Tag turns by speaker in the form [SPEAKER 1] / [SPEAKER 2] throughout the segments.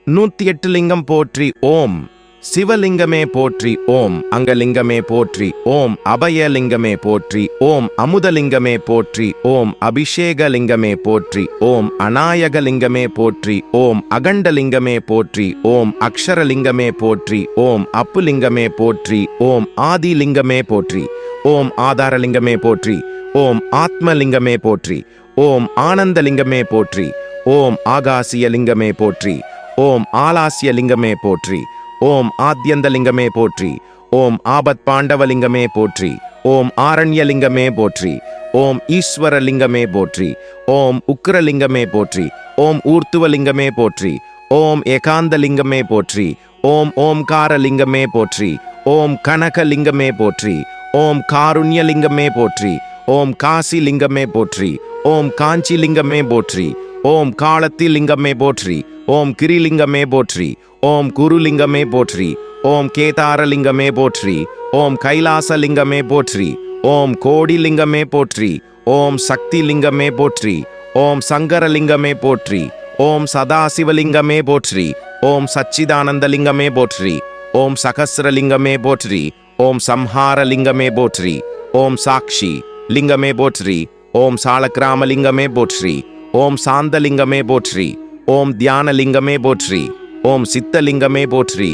[SPEAKER 1] 108 லிங்கம் போற்றி. ஓம் சிவலிங்கமே போற்றி. ஓம் அங்கலிங்கமே போற்றி. ஓம் அபயலிங்கமே போற்றி. ஓம் அமுதலிங்கமே போற்றி. ஓம் அபிஷேகலிங்கமே போற்றி. ஓம் அநாயகலிங்கமே போற்றி. ஓம் அகண்டலிங்கமே போற்றி. ஓம் அக்ஷரலிங்கமே போற்றி. ஓம் அப்புலிங்கமே போற்றி. ஓம் ஆதிலிங்கமே போற்றி. ஓம் ஆதாரலிங்கமே போற்றி. ஓம் ஆத்மலிங்கமே போற்றி. ஓம் ஆனந்தலிங்கமே போற்றி. ஓம் ஆகாசியலிங்கமே போற்றி. ஓம் ஆலாசியலிங்கமே போற்றி. ஓம் ஆத்யந்தலிங்கமே போற்றி. ஓம் ஆபத் பாண்டவலிங்கமே போற்றி. ஓம் ஆரண்யலிங்கமே போற்றி. ஓம் ஈஸ்வரலிங்கமே போற்றி. ஓம் உக்கிரலிங்கமே போற்றி. ஓம் ஊர்த்துவலிங்கமே போற்றி. ஓம் ஏகாந்தலிங்கமே போற்றி. ஓம் ஓம்காரலிங்கமே போற்றி. ஓம் கனகலிங்கமே போற்றி. ஓம் காருண்யலிங்கமே போற்றி. ஓம் காசிலிங்கமே போற்றி. ஓம் காஞ்சிலிங்கமே போற்றி. ஓம் காலத்திலிங்கமே போற்றி. ஓம் கிரிலிங்கமே போற்றி. ஓம் குருலிங்கமே போற்றி. ஓம் கேதாரலிங்கமே போற்றி. ஓம் கைலாசலிங்கமே போற்றி. ஓம் கோடிலிங்கமே போற்றி. ஓம் சக்திலிங்கமே போற்றி. ஓம் சங்கரலிங்கமே போற்றி. ஓம் சதாசிவலிங்கமே போற்றி. ஓம் சச்சிதானந்தலிங்கமே போற்றி. ஓம் சகஸ்ரலிங்கமே போற்றி. ஓம் சம்ஹாரலிங்கமே போற்றி. ஓம் சாக்ஷி லிங்கமே போற்றி. ஓம் சாலக்கிராமலிங்கமே போற்றி. ஓம் சாந்தலிங்கமே போற்றி. ஓம் தியானலிங்கமே போற்றி. ஓம் சித்தலிங்கமே போற்றி.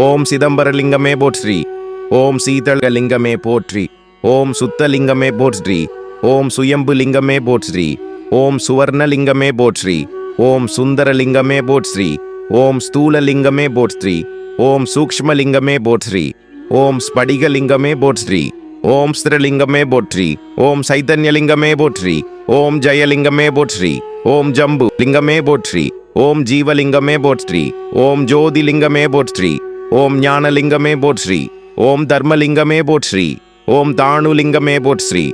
[SPEAKER 1] ஓம் சிதம்பரலிங்கமே போற்றி. ஓம் சீதளலிங்கமே போற்றி. ஓம் சுத்தலிங்கமே போற்றி. ஓம் சுயம்புலிங்கமே போற்றி. ஓம் சுவர்ணலிங்கமே போற்றி. ஓம் சுந்தரலிங்கமே போற்றி. ஓம் ஸ்தூலலிங்கமே போற்றி. ஓம் சூக்ஷ்மலிங்கமே போற்றி. ஓம் ஸ்படிகலிங்கமே போற்றி. ஓம் ஸ்திரலிங்கமே போற்றி. ஓம் சைதன்யலிங்கமே போற்றி. ஓம் ஜெயலிங்கமே போற்றி. ஓம் ஜம்பு லிங்கமே போற்றி. ஓம் ஜீவலிங்கமே போற்றி. ஓம் ஜோதிலிங்கமே போற்றி. ஓம் ஞானலிங்கமே போற்றி. ஓம் தர்மலிங்கமே போற்றி. ஓம் தாணுலிங்கமே போற்றி.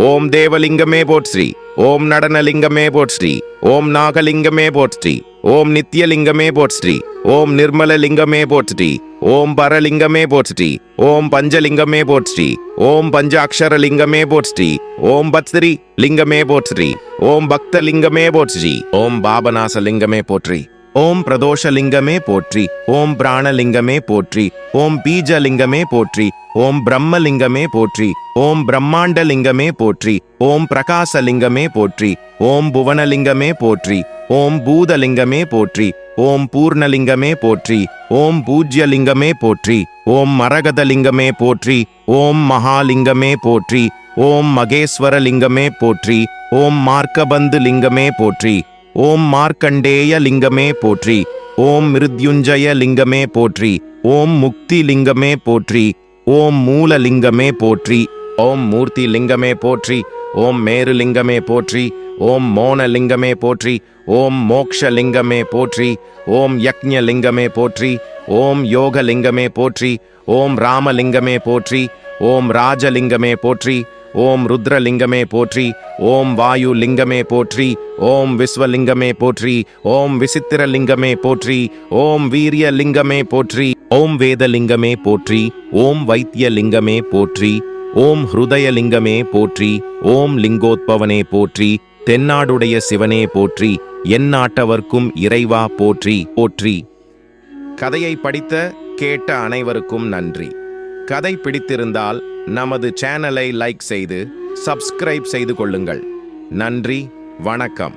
[SPEAKER 1] ஓம் தேவலிங்கமே போற்றி. ஓம் நடனலிங்கமே போற்றி. ஓம் நாகலிங்கமே போற்றி. ஓம் நித்யலிங்கமே போற்றி. ஓம் நிர்மலலிங்கமே போற்றி. ஓம் பரலிங்கமே போற்றி. ஓம் பஞ்சலிங்கமே போற்றி. ஓம் பஞ்சாட்சரலிங்கமே போற்றி. ஓம் பத்ரி லிங்கமே போற்றி. ஓம் பக்தலிங்கமே போற்றி. ஓம் பாபநாசலிங்கமே போற்றி. ஓம் பிரதோஷலிங்கமே போற்றி. ஓம் பிராணலிங்கமே போற்றி. ஓம் பீஜலிங்கமே போற்றி. ஓம் பிரம்மலிங்கமே போற்றி. ஓம் பிரம்மாண்டலிங்கமே போற்றி. ஓம் பிரகாசலிங்கமே போற்றி. ஓம் புவனலிங்கமே போற்றி. ஓம் பூதலிங்கமே போற்றி. ஓம் பூர்ணலிங்கமே போற்றி. ஓம் பூஜ்யலிங்கமே போற்றி. ஓம் மரகதலிங்கமே போற்றி. ஓம் மகாலிங்கமே போற்றி. ஓம் மகேஸ்வரலிங்கமே போற்றி. ஓம் மார்க்கபந்து லிங்கமே போற்றி. ஓம் மார்க்கண்டேய லிங்கமே போற்றி. ஓம் மிருத்யுஞ்சய லிங்கமே போற்றி. ஓம் முக்தி லிங்கமே போற்றி. ஓம் மூலலிங்கமே போற்றி. ஓம் மூர்த்தி லிங்கமே போற்றி. ஓம் மேருலிங்கமே போற்றி. ஓம் மோனலிங்கமே போற்றி. ஓம் மோக்ஷலிங்கமே போற்றி. ஓம் யக்ஞலிங்கமே போற்றி. ஓம் யோகலிங்கமே போற்றி. ஓம் ராமலிங்கமே போற்றி. ஓம் ராஜலிங்கமே போற்றி. ஓம் ருத்ரலிங்கமே போற்றி. ஓம் வாயு லிங்கமே போற்றி. ஓம் விஸ்வலிங்கமே போற்றி. ஓம் விசித்திரலிங்கமே போற்றி. ஓம் வீரியலிங்கமே போற்றி. ஓம் வேதலிங்கமே போற்றி. ஓம் வைத்தியலிங்கமே போற்றி. ஓம் ஹிருதயலிங்கமே போற்றி. ஓம் லிங்கோத்பவனே போற்றி. தென்னாடுடைய சிவனே போற்றி. எந்நாட்டவர்க்கும் இறைவா போற்றி போற்றி. கதையை படித்த கேட்ட அனைவருக்கும் நன்றி. கதை பிடித்திருந்தால் நமது சேனலை லைக் செய்து சப்ஸ்கிரைப் செய்து கொள்ளுங்கள். நன்றி, வணக்கம்.